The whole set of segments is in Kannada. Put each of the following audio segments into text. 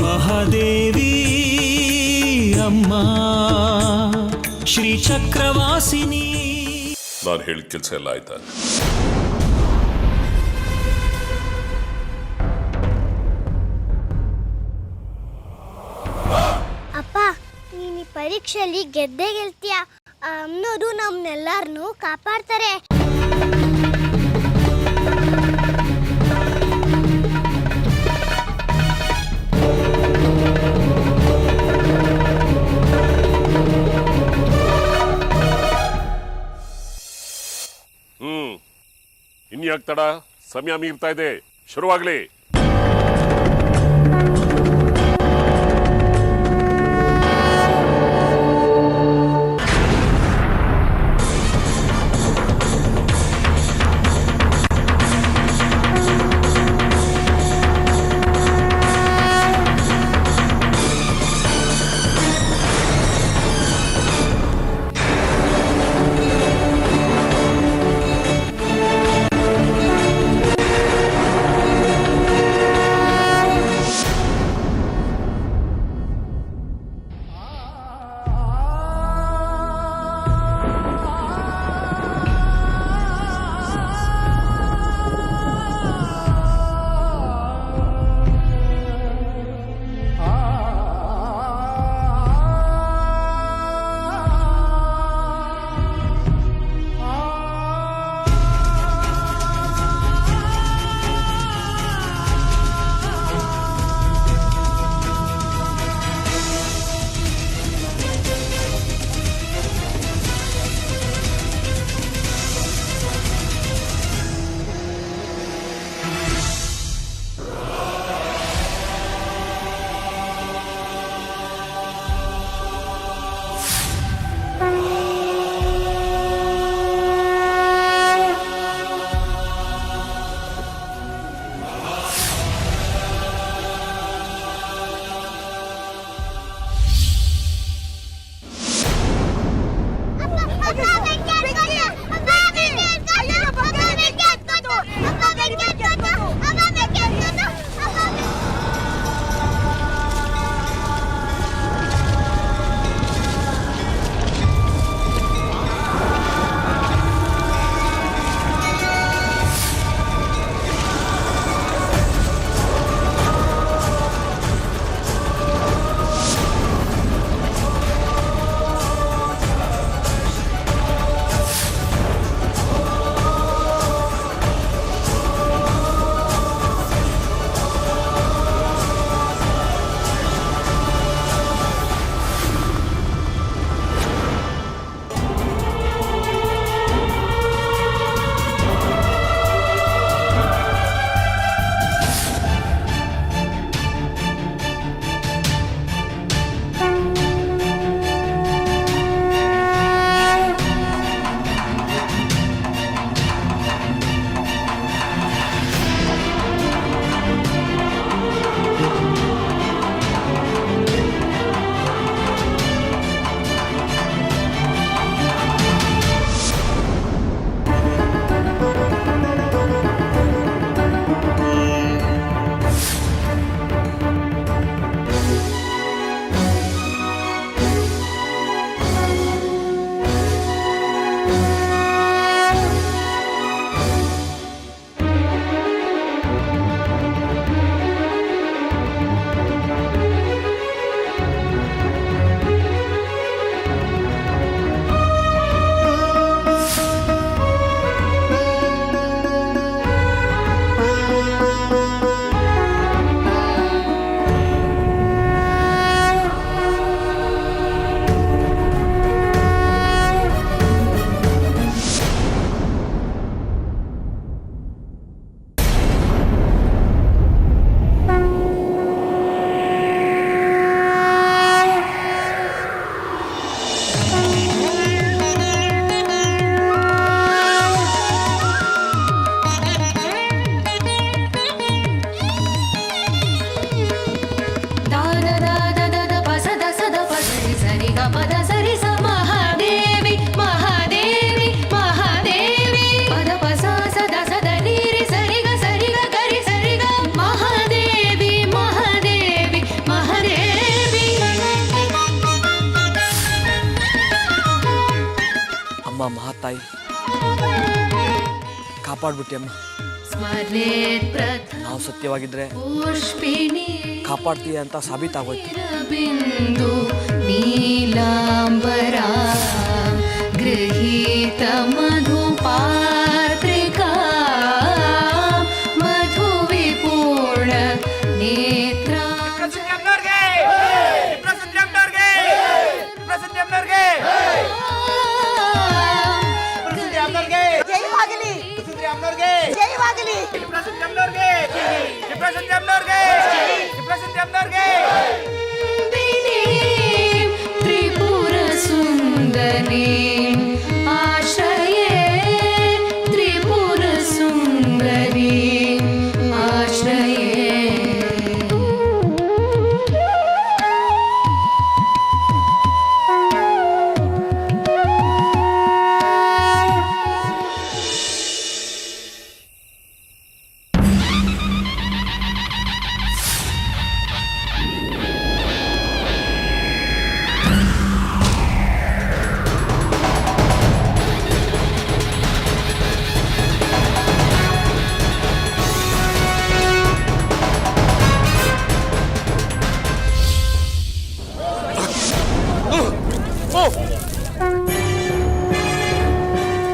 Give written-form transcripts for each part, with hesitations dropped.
ಮಹಾದೇವಿ ಅಮ್ಮ ಶ್ರೀ ಚಕ್ರವಾಸಿನಿ. ನಾನು ಹೇಳಿದ ಕೆಲಸ ಎಲ್ಲ ಆಯ್ತಾ? ಅಪ್ಪ, ನೀನು ಈ ಪರೀಕ್ಷೆಯಲ್ಲಿ ಗೆದ್ದೇ ಗೆಲ್ತೀಯ. ಅನ್ನೋದು ನಮ್ನೆಲ್ಲರನ್ನೂ ಕಾಪಾಡ್ತಾರೆ. ಇನ್ಯಾಕ್ ತಡ? ಸಮಯ ಮೀರ್ತಾ ಇದೆ, ಶುರುವಾಗ್ಲಿ. ಕಾಪಾಡ್ಬಿಟ್ಟಿಯಮ್ಮ. ನಾವು ಸತ್ಯವಾಗಿದ್ರೆ ಕಾಪಾಡ್ತೀಯ ಅಂತ ಸಾಬೀತಾಗೋಯ್ತು. ಬಿಂದು ನೀಲಾಂಬರ ಗೃಹೀತ ಮಧು ಪಾತ್ರಿಕಾ ಮಧು ವಿಪೂರ್ಣ ನೇತ್ರ. ತ್ರಿಪುರ ಸುಂದರಿ ಆಶ್ರಯೇ ತ್ರಿಪುರ ಸುಂದರಿ ಆಶ್ರಯೇ.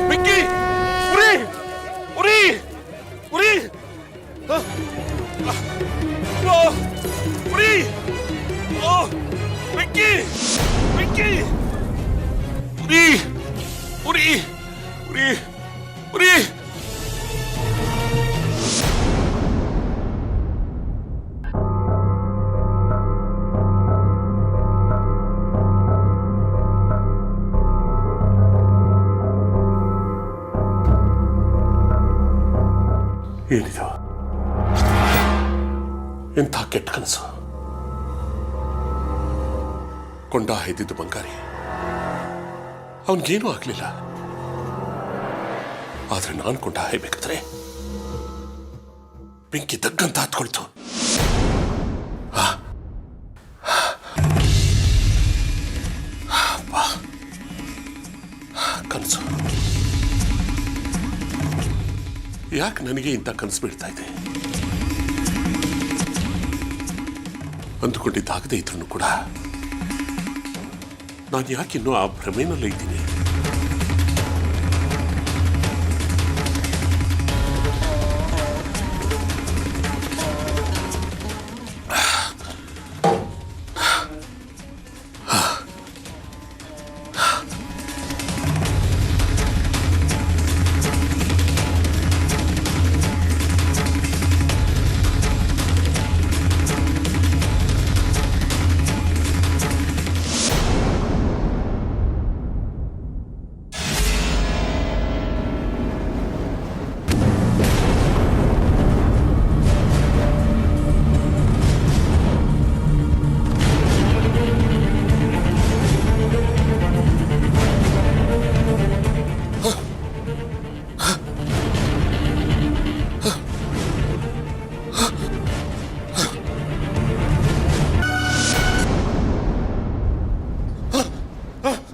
ಬೆಂಕಿ! ಉರಿ! ಉರಿ! ಉರಿ! ಉರಿ! ಬೆಂಕಿ! ಬೆಂಕಿ! ಉರಿ! ಉರಿ! ಉರಿ! ಉರಿ! ಏನಿದು? ಎಂಥ ಕೆಟ್ಟ ಕನಸು. ಕೊಂಡ ಇದ್ದಿದ್ದು ಬಂಗಾರಿ, ಅವನಿಗೇನೂ ಆಗ್ಲಿಲ್ಲ. ಆದ್ರೆ ನಾನು ಕೊಂಡ ಹಾಯ್ಬೇಕಾದ್ರೆ ಬೆಂಕಿ ತಗ್ಗಂತ ಹತ್ಕೊಳ್ತು. ಕನಸು ಯಾಕೆ ನನಗೆ ಇಂಥ ಕನಸು ಬೀಳ್ತಾ ಇದೆ? ಅಂದುಕೊಂಡಿದ್ದಾಗದೇ ಇದ್ರೂ ಕೂಡ ನಾನು ಯಾಕಿನ್ನೂ ಆ ಭ್ರಮೆನಲ್ಲೇ ಇದ್ದೀನಿ.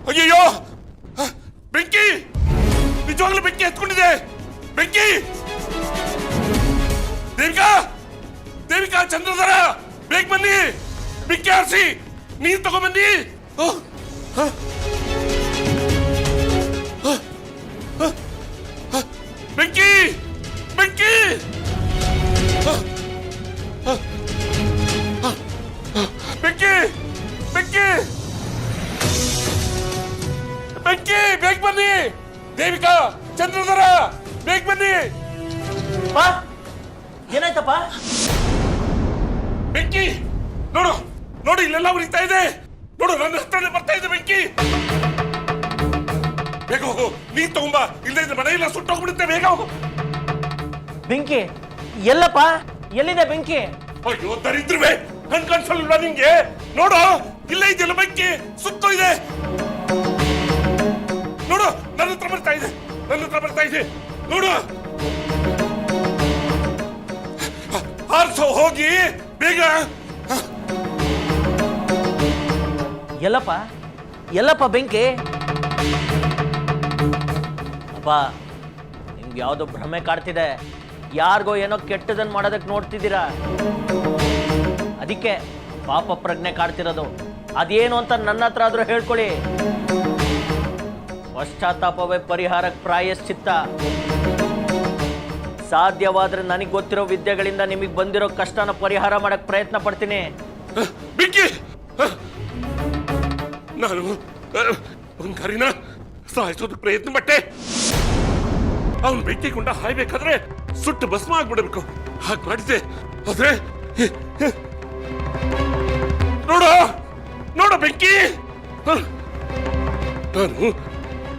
ಅಯ್ಯೋ! ಬೆಂಕಿ! ನಿಜವಾಗ್ಲೂ ಬೆಂಕಿ ಹತ್ಕೊಂಡಿದೆ. ಬೆಂಕಿ! ದೇವಿಕಾ! ದೇವಿಕಾ, ಚಂದ್ರಧರ, ಬೇಗ ಬನ್ನಿ. ಬೆಂಕಿ ಆರಿಸಿ ನೀರು ತಗೊಂಬನ್ನಿ. ಬೆಂಕಿ! ಬೆಂಕಿ! ಬೆಂಕಿ! ಬೆಂಕಿ! ಬೆಂಕಿ! ಬೇಗ ಬನ್ನಿ. ದೇವಿಕಾ, ಚಂದ್ರಧರ, ಬೇಗ ಬನ್ನಿ. ಏನಾಯ್ತಪ್ಪ? ಬೆಂಕಿ! ನೋಡು ನೋಡು, ಇಲ್ಲೆಲ್ಲ ಉರಿತಾ ಇದೆ. ನೋಡು, ನನ್ನ ಹತ್ರನೇ ಬರ್ತಾ ಇದೆ ಬೆಂಕಿ. ಬೇಗ ಹೋಗು, ನೀನ್ ತಗೊಂಬ. ಇಲ್ಲದೆ ಮನೆಯೆಲ್ಲ ಸುಟ್ಟೋಗ್ಬಿಡುತ್ತೆ. ಬೇಗ ಹೋಗು. ಬೆಂಕಿ ಎಲ್ಲಪ್ಪ? ಎಲ್ಲಿದೆ ಬೆಂಕಿ? ಅಯ್ಯೋ ದರಿದ್ರವೇ, ಕಣ್ಸಲ್ವಾ ನಿಂಗೆ? ನೋಡು, ಇಲ್ಲೇ ಇದೆಯಲ್ಲ ಬೆಂಕಿ, ಸುತ್ತೋ ಇದೆ. ನೋಡು, ನನ್ನ ಹತ್ರ ಬರ್ತಾ ಇದೆ, ನನ್ನ ಹತ್ರ ಬರ್ತಾ ಇದೆ. ನೋಡು, ಆರ್ಸೋ ಹೋಗಿ ಬೇಗ. ಎಲ್ಲಪ್ಪ? ಎಲ್ಲಪ್ಪ ಬೆಂಕಿ? ಅಪ್ಪ, ನಿಂಗೆ ನಿಮ್ಗೆ ಯಾವುದೋ ಭ್ರಮೆ ಕಾಡ್ತಿದೆ. ಯಾರಿಗೋ ಏನೋ ಕೆಟ್ಟದನ್ನು ಮಾಡೋದಕ್ಕೆ ನೋಡ್ತಿದ್ದೀರಾ. ಅದಕ್ಕೆ ಪಾಪ ಪ್ರಜ್ಞೆ ಕಾಡ್ತಿರೋದು. ಅದೇನು ಅಂತ ನನ್ನ ಹತ್ರ ಆದರೂ ಹೇಳ್ಕೊಳ್ಳಿ. ಪಶ್ಚಾತ್ತಾಪವೇ ಪರಿಹಾರಕ್ಕೆ ಪ್ರಾಯಶ್ಚಿತ್ತ. ಸಾಧ್ಯವಾದ್ರೆ ನನಗೆ ಗೊತ್ತಿರೋ ವಿದ್ಯೆಗಳಿಂದ ನಿಮಗೆ ಬಂದಿರೋ ಕಷ್ಟನ ಪರಿಹಾರ ಮಾಡಕ್ ಪ್ರಯತ್ನ ಪಡ್ತೀನಿ. ಬೆಂಕಿ, ನಾನು ಬಂಗಾರಿನ ಸಾಯಿಸೋದಕ್ಕೆ ಪ್ರಯತ್ನ ಪಟ್ಟೆ. ಅವನು ಬೆಂಕಿ ಕೊಂಡ ಹಾಯ್ಬೇಕಾದ್ರೆ ಸುಟ್ಟು ಭಸ್ಮ ಆಗ್ಬಿಡ್ಬೇಕು. ಹಾಗೆ ಮಾಡಿದ್ದೆ. ಆದ್ರೆ ನೋಡೋ ನೋಡೋ ಬೆಂಕಿ, ನಾನು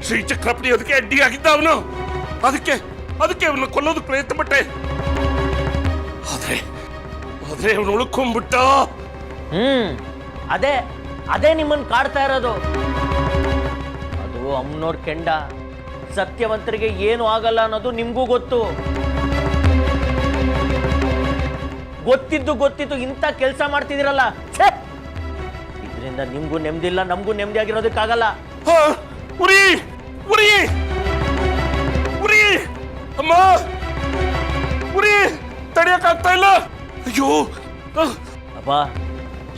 ಶ್ರೀಚಕ್ರ ಪಡೆಯೋದಕ್ಕೆ ಅಡ್ಡಿಯಾಗಿದ್ದ ಅವನು. ಅದಕ್ಕೆ ಅವನ್ನ ಕೊಲ್ಲೋದಕ್ಕೆ ಪ್ರಯತ್ನ ಪಟ್ಟೆ. ಆದ್ರೆ ಅವನು ಉಳ್ಕೊಂಡ್ಬಿಟ್ಟ. ಅದೇ ನಿಮ್ಮನ್ನ ಕಾಡ್ತಾ ಇರೋದು. ಅದು ಅಮ್ಮನೋರ್ ಕೆಂಡ. ಸತ್ಯವಂತರಿಗೆ ಏನು ಆಗಲ್ಲ ಅನ್ನೋದು ನಿಮ್ಗೂ ಗೊತ್ತು. ಗೊತ್ತಿದ್ದು ಇಂಥ ಕೆಲಸ ಮಾಡ್ತಿದ್ದೀರಲ್ಲ, ಇದರಿಂದ ನಿಮ್ಗೂ ನೆಮ್ಮದಿಲ್ಲ, ನಮಗೂ ನೆಮ್ಮದಿ ಆಗಿರೋದಕ್ಕಾಗಲ್ಲ. ಉರಿ ಉರಿ ಉರಿ ಅಮ್ಮ, ಉರಿ ತಡೆಯಕ್ಕಾಗ್ತಾ ಇಲ್ಲ. ಅಯ್ಯೋ ಅಪ್ಪ,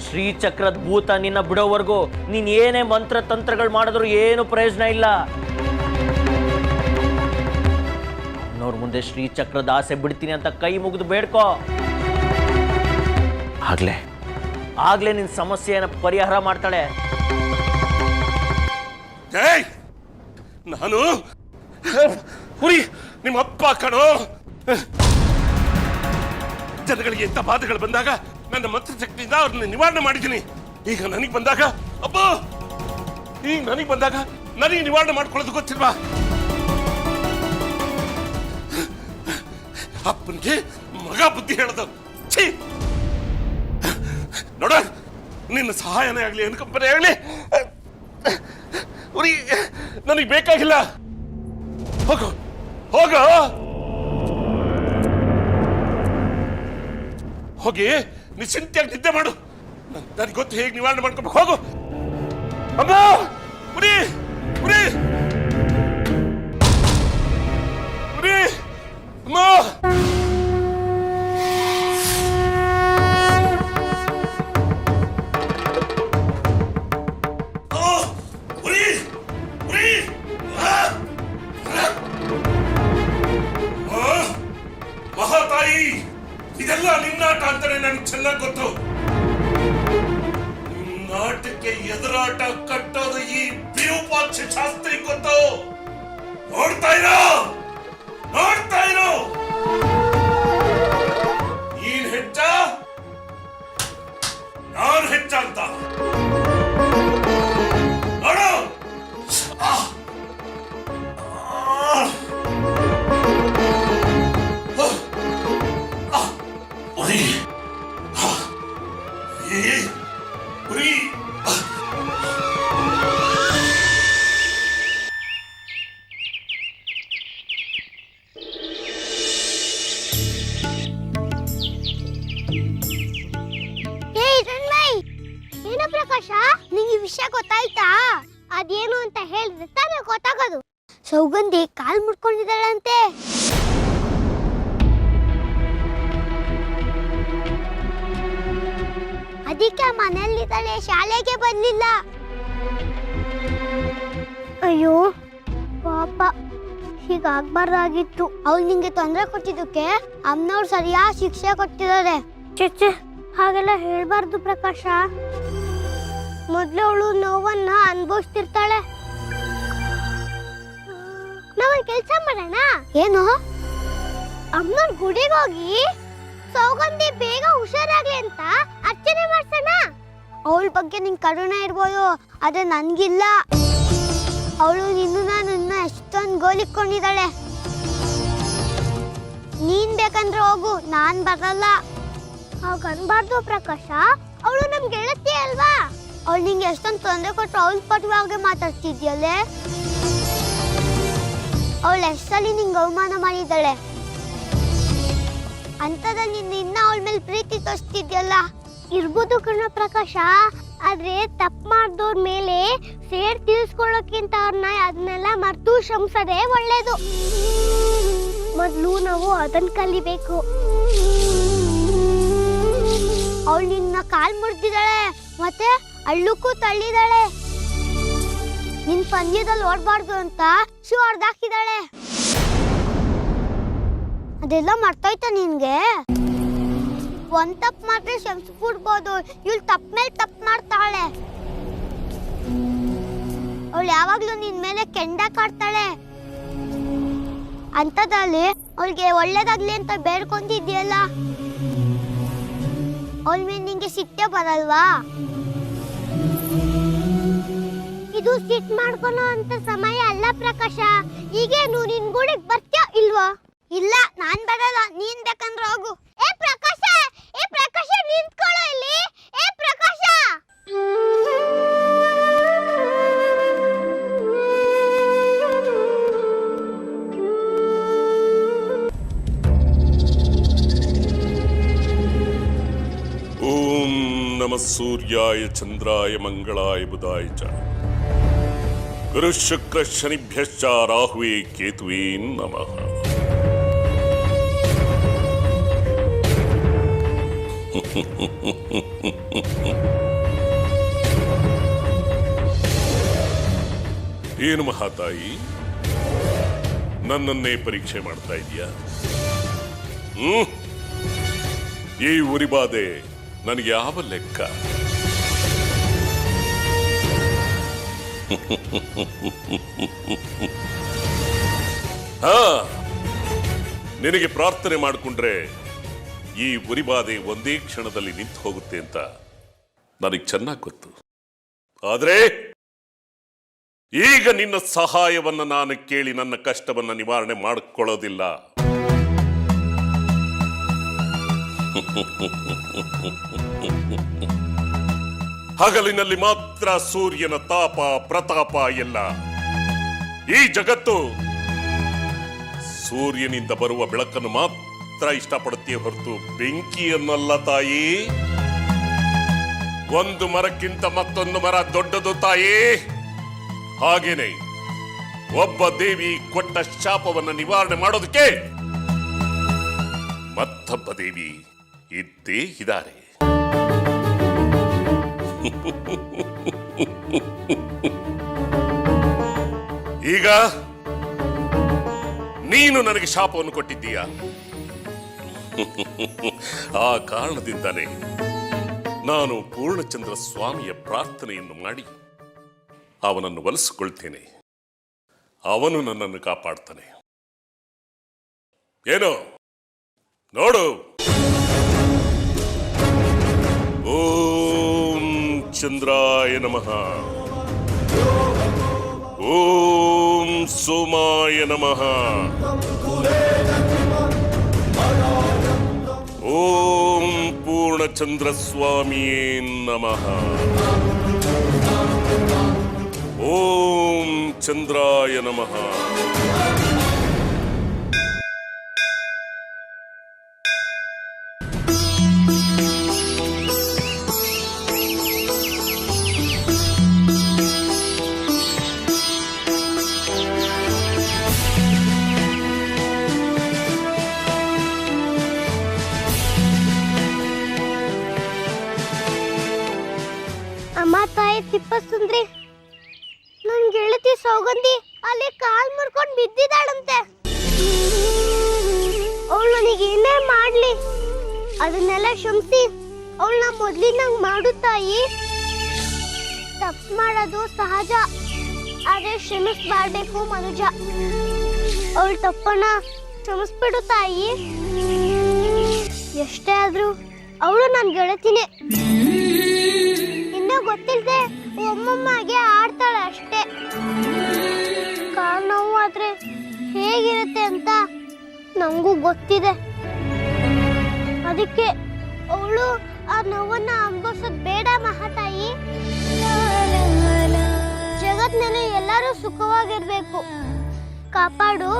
ಶ್ರೀಚಕ್ರದ ಭೂತ ನಿನ್ನ ಬಿಡೋವರೆಗೂ ನೀನ್ ಏನೇ ಮಂತ್ರ ತಂತ್ರಗಳು ಮಾಡಿದ್ರು ಏನು ಪ್ರಯೋಜನ ಇಲ್ಲ. ಅವ್ನವ್ರ ಮುಂದೆ ಶ್ರೀಚಕ್ರದ ಆಸೆ ಬಿಡ್ತೀನಿ ಅಂತ ಕೈ ಮುಗಿದು ಬೇಡ್ಕೋ. ಆಗ್ಲೇ ನಿನ್ ಸಮಸ್ಯೆನ ಪರಿಹಾರ ಮಾಡ್ತಾಳೆ. ನಾನು ಉರಿ ನಿಮ್ಮ ಅಪ್ಪ ಕಣೋ. ಜನಗಳಿಗೆ ಎಂತ ಬಾಧೆಗಳು ಬಂದಾಗ ನನ್ನ ಮಂತ್ರಶಕ್ತಿಯಿಂದ ಅವ್ರನ್ನ ನಿವಾರಣೆ ಮಾಡಿದ್ದೀನಿ. ಈಗ ನನಗೆ ಬಂದಾಗ ನನಗೆ ನಿವಾರಣೆ ಮಾಡ್ಕೊಳ್ಳೋದು ಗೊತ್ತಿಲ್ವಾ? ಅಪ್ಪನಿಗೆ ಮಗ ಬುದ್ಧಿ ಹೇಳೋದು. ಛೀ, ನೋಡ, ನಿನ್ನ ಸಹಾಯನೇ ಆಗ್ಲಿ, ಅನುಕಂಪನೆ ಆಗ್ಲಿ ಉರಿ ನನಗೆ ಬೇಕಾಗಿಲ್ಲ. ಹೋಗು ಹೋಗಿ ನಿಶ್ಚಿಂತೆಯಾಗಿ ನಿದ್ದೆ ಮಾಡು. ನನಗೆ ಗೊತ್ತು ಹೇಗೆ ನಿವಾರಣೆ ಮಾಡ್ಕೋಬೇಕು. ಹೋಗು ಅಮ್ಮ. ಉರಿ ಉರಿ ಉರಿ ಅಮ್ಮ. ಮಹಾತಾಯಿ, ಇದೆಲ್ಲ ನಿನ್ನಾಟ ಅಂತಾನೆ ನನಗೆ ಚೆನ್ನಾಗಿ ಗೊತ್ತು. ನಾಟಕ್ಕೆ ಎದುರಾಟ ಕಟ್ಟೋದು ಈ ವಿರೂಪಾಕ್ಷ ಶಾಸ್ತ್ರಿ ಗೊತ್ತು. ನೋಡ್ತಾ ಇರೋ ನೀನ್ ಹೆಚ್ಚ, ನಾನು ಹೆಚ್ಚ ಅಂತ ನೋಡು. ಏನೋ ಪ್ರಕಾಶ, ನಿಂಗೆ ಈ ವಿಷಯ ಗೊತ್ತಾಯ್ತಾ? ಅದೇನು ಅಂತ ಹೇಳಿದ್ರೆ ತಾನೇ ಗೊತ್ತಾಗೋದು. ಸೌಗಂಧಿ ಕಾಲ್ ಮುಟ್ಕೊಂಡಿದ್ದಾಳಂತೆ. ಅದಕ್ಕೆ ಮನೆಯಲ್ಲಿದ್ದಾಳೆ, ಶಾಲೆಗೆ ಬರ್ಲಿಲ್ಲ. ಅಯ್ಯೋ ಪಾಪ, ಹೀಗಾಗ್ಬಾರ್ದಾಗಿತ್ತು. ಅವಳು ನಿಂಗೆ ತೊಂದರೆ ಕೊಟ್ಟಿದ್ದಕ್ಕೆ ಅಮ್ಮನವ್ರು ಸರಿಯಾದ ಶಿಕ್ಷೆ ಕೊಟ್ಟಿದ್ದಾರೆ. ಚೆ, ಹಾಗೆಲ್ಲ ಹೇಳ್ಬಾರ್ದು ಪ್ರಕಾಶ. ಮೊದ್ಲು ಅವಳು ನೋವನ್ನ ಅನುಭವಿಸ್ತಿರ್ತಾಳೆ. ನಾವೊಂದು ಕೆಲಸ ಮಾಡೋಣ. ಏನು? ಅಮ್ಮನವ್ರ ಗುಡಿಗೆ ಹೋಗಿ ಸೌಗಂಧಿ ಬೇಗ ಹುಷಾರಾಗ್ಲಿ ಅಂತ ಅರ್ಚನೆ ಮಾಡ್ಸೋಣ. ಅವಳ ಬಗ್ಗೆ ನಿಂಗೆ ಕರುಣೆ ಇರ್ಬೋದು, ಆದ್ರೆ ನನ್ಗಿಲ್ಲ. ಅವಳು ನನ್ನ ಎಷ್ಟೊಂದು ಗೋಲಿಕೊಂಡಿದ್ದಾಳೆ. ನೀನ್ ಬೇಕಂದ್ರೆ ಹೋಗು, ನಾನ್ ಬರಲ್ಲ. ಹಾಗನ್ಬಾರ್ದು ಪ್ರಕಾಶ, ಅವಳು ನಮ್ ಗೆಳತಿ ಅಲ್ವಾ? ಅವಳು ನಿಂಗೆ ಎಷ್ಟೊಂದು ತೊಂದರೆ ಕೊಟ್ಟು ಅವಳ ಪಟುವಾಗೆ ಮಾತಾಡ್ತಿದ್ಯಲ್ಲೇ. ಅವಳು ಎಷ್ಟಲ್ಲಿ ನಿಂಗೆ ಅವಮಾನ ಮಾಡಿದ್ದಾಳೆ. ಅಂತದಲ್ಲಿ ನಿನ್ನ ಅವಳ ಮೇಲೆ ಪ್ರೀತಿ ತೋರಿಸ್ತಿದ್ಯಲ್ಲ. ಇರ್ಬೋದು ಕಣ ಪ್ರಕಾಶ, ಆದ್ರೆ ತಪ್ಪು ಮಾಡ್ದವ್ರ ಮೇಲೆ ಸೇರ್ ತೀರ್ಸ್ಕೊಳ್ಳೋಕ್ಕಿಂತ ಅವ್ರನ್ನ ಅದನ್ನೆಲ್ಲ ಮರ್ತು ಶ್ರಮಿಸೋದೇ ಒಳ್ಳೇದು. ಮೊದ್ಲು ನಾವು ಅದನ್ನ ಕಲಿಬೇಕು. ಅವಳು ನಿನ್ನ ಕಾಲ್ ಮುರಿದಿದ್ದಾಳೆ, ಮತ್ತೆ ಅಳ್ಳಕ್ಕೂ ತಳ್ಳಿದಾಳೆ. ನಿನ್ ಪಂದ್ಯದಲ್ಲಿ ಓಡಬಾರ್ದು ಅಂತ ಶೂ ಹೊಡೆದಾಕಿದಾಳೆ. ಅದೆಲ್ಲ ಮರ್ತೋಯ್ತಾ ನಿನ್ಗೆ? ಒಂದ್ ತಪ್ಪು ಮಾತ್ರ ಕ್ಷಮಿಸ್ಬಿಡ್ಬೋದು, ಇವಳು ತಪ್ಪ ಮೇಲೆ ತಪ್ಪು ಮಾಡ್ತಾಳೆ. ಅವಳು ಯಾವಾಗ್ಲೂ ನಿನ್ ಮೇಲೆ ಕೆಂಡ ಕಾಡ್ತಾಳೆ. ಅಂತದಲ್ಲಿ ಅವಳಿಗೆ ಒಳ್ಳೇದಾಗ್ಲಿ ಅಂತ ಬೇಡ್ಕೊಂತಿದ್ಯಲ್ಲ, ಅವಳ ಮೇಲೆ ನಿಂಗೆ ಸಿಟ್ಟೆ ಬರಲ್ವಾ? ಇದು ಸಿಟ್ ಮಾಡ್ಕೊಳೋ ಅಂತ ಸಮಯ ಅಲ್ಲ ಪ್ರಕಾಶ. ಈಗೇನು ನಿನ್ ಗುಡಿಗೆ ಬರ್ತೀಯ ಇಲ್ವಾ? ಇಲ್ಲ, ನಾನ್ ಬರಲ್ಲ, ನೀನ್ ಬೇಕಂದ್ರೆ ಹೋಗು. ಏ ಪ್ರಕಾಶ ನಿಂತ್ಕೊಳ್ಳೋ ಇಲ್ಲಿ. ಏ ಪ್ರಕಾಶ! ಓಂ ನಮಃ ಸೂರ್ಯಾಯ ಚಂದ್ರಾಯ ಮಂಗಳಾಯ ಬುಧಾಯ ಚ ಗುರು ಶುಕ್ರ ಶನಿಭ್ಯಶ್ಚ ರಾಹುವೇ ಕೇತುವೇ ನಮಃ. ಏನು ಮಹಾತಾಯಿ, ನನ್ನನ್ನೇ ಪರೀಕ್ಷೆ ಮಾಡ್ತಾ ಇದೀಯಾ? ಈ ಉರಿಬಾಧೆ ನನಗೆ ಯಾವ ಲೆಕ್ಕ? ನಿನಗೆ ಪ್ರಾರ್ಥನೆ ಮಾಡಿಕೊಂಡ್ರೆ ಈ ಉರಿಬಾಧೆ ಒಂದೇ ಕ್ಷಣದಲ್ಲಿ ನಿಂತು ಹೋಗುತ್ತೆ ಅಂತ ನನಗೆ ಚೆನ್ನಾಗಿ ಗೊತ್ತು. ಆದ್ರೆ ಈಗ ನಿನ್ನ ಸಹಾಯವನ್ನ ನಾನು ಕೇಳಿ ನನ್ನ ಕಷ್ಟವನ್ನ ನಿವಾರಣೆ ಮಾಡಿಕೊಳ್ಳೋದಿಲ್ಲ. ಹಗಲಿನಲ್ಲಿ ಮಾತ್ರ ಸೂರ್ಯನ ತಾಪ ಪ್ರತಾಪ ಎಲ್ಲ. ಈ ಜಗತ್ತು ಸೂರ್ಯನಿಂದ ಬರುವ ಬೆಳಕನ್ನು ಮಾತ್ರ ಇಷ್ಟಪಡುತ್ತೀಯ ಹೊರತು ಬೆಂಕಿಯನ್ನಲ್ಲ ತಾಯಿ. ಒಂದು ಮರಕ್ಕಿಂತ ಮತ್ತೊಂದು ಮರ ದೊಡ್ಡದು ತಾಯಿ. ಹಾಗೇನೆ ಒಬ್ಬ ದೇವಿ ಕೊಟ್ಟ ಶಾಪವನ್ನು ನಿವಾರಣೆ ಮಾಡೋದಕ್ಕೆ ಮತ್ತೊಬ್ಬ ದೇವಿ ಇದ್ದೇ ಇದ್ದಾರೆ. ಈಗ ನೀನು ನನಗೆ ಶಾಪವನ್ನು ಕೊಟ್ಟಿದ್ದೀಯ. ಆ ಕಾರಣದಿಂದಲೇ ನಾನು ಪೂರ್ಣಚಂದ್ರ ಸ್ವಾಮಿಯ ಪ್ರಾರ್ಥನೆಯನ್ನು ಮಾಡಿ ಅವನನ್ನು ಒಲಿಸಿಕೊಳ್ತೇನೆ. ಅವನು ನನ್ನನ್ನು ಕಾಪಾಡ್ತಾನೆ. ಏನೋ ನೋಡು. ಓಂ ಚಂದ್ರಾಯ ನಮಃ. ಓಂ ಸೋಮಾಯ ನಮಃ. ಓಂ ಪೂರ್ಣಚಂದ್ರ ಸ್ವಾಮಿಯೇ ನಮಃ. ಓಂ ಚಂದ್ರಾಯ ನಮಃ. ಅಮ್ಮ ತಾಯಿ ತಿಪ್ಪಸುಂದ್ರಿ, ನನ್ ಗೆಳತಿ ಸೌಗಂಧಿ ಅಲ್ಲಿ ಕಾಲ್ ಮುರ್ಕೊಂಡ್ ಬಿದ್ದಿದ್ದಾಳಂತೆ. ಅವಳು ನನಗೆ ಏನೇ ಮಾಡ್ಲಿ ಅದನ್ನೆಲ್ಲ ಕ್ಷಮಿಸಿ ಅವಳನ್ನ ಮೊದ್ಲಿನಂಗ್ ಮಾಡು ತಾಯಿ. ತಪ್ಪು ಮಾಡೋದು ಸಹಜ, ಆದ್ರೆ ಕ್ಷಮಿಸ್ಬಾರ್ಬೇಕು ಮನುಜ. ಅವಳ ತಪ್ಪನ್ನ ಕ್ಷಮಿಸ್ಬಿಡು ತಾಯಿ. ಎಷ್ಟೇ ಆದ್ರೂ ಅವಳು ನನ್ ಗೆಳತಿನೇ. ಇನ್ನೂ ಗೊತ್ತಿಲ್ಲದೆ ಒಮ್ಮೊಮ್ಮಗೆ ಆಡ್ತಾಳೆ ಅಷ್ಟೇ. ಕಾಲ್ ನೋವು ಆದ್ರೆ ಹೇಗಿರುತ್ತೆ ಅಂತ ನಂಗೂ ಗೊತ್ತಿದೆ. ಅದಕ್ಕೆ ಅವಳು ಆ ನೋವನ್ನ ಅನುಭವಿಸೋದು ಬೇಡ ಮಹಾತಾಯಿ. ಜಗತ್ನಲ್ಲಿ ಎಲ್ಲರೂ ಸುಖವಾಗಿರ್ಬೇಕು. ಕಾಪಾಡು.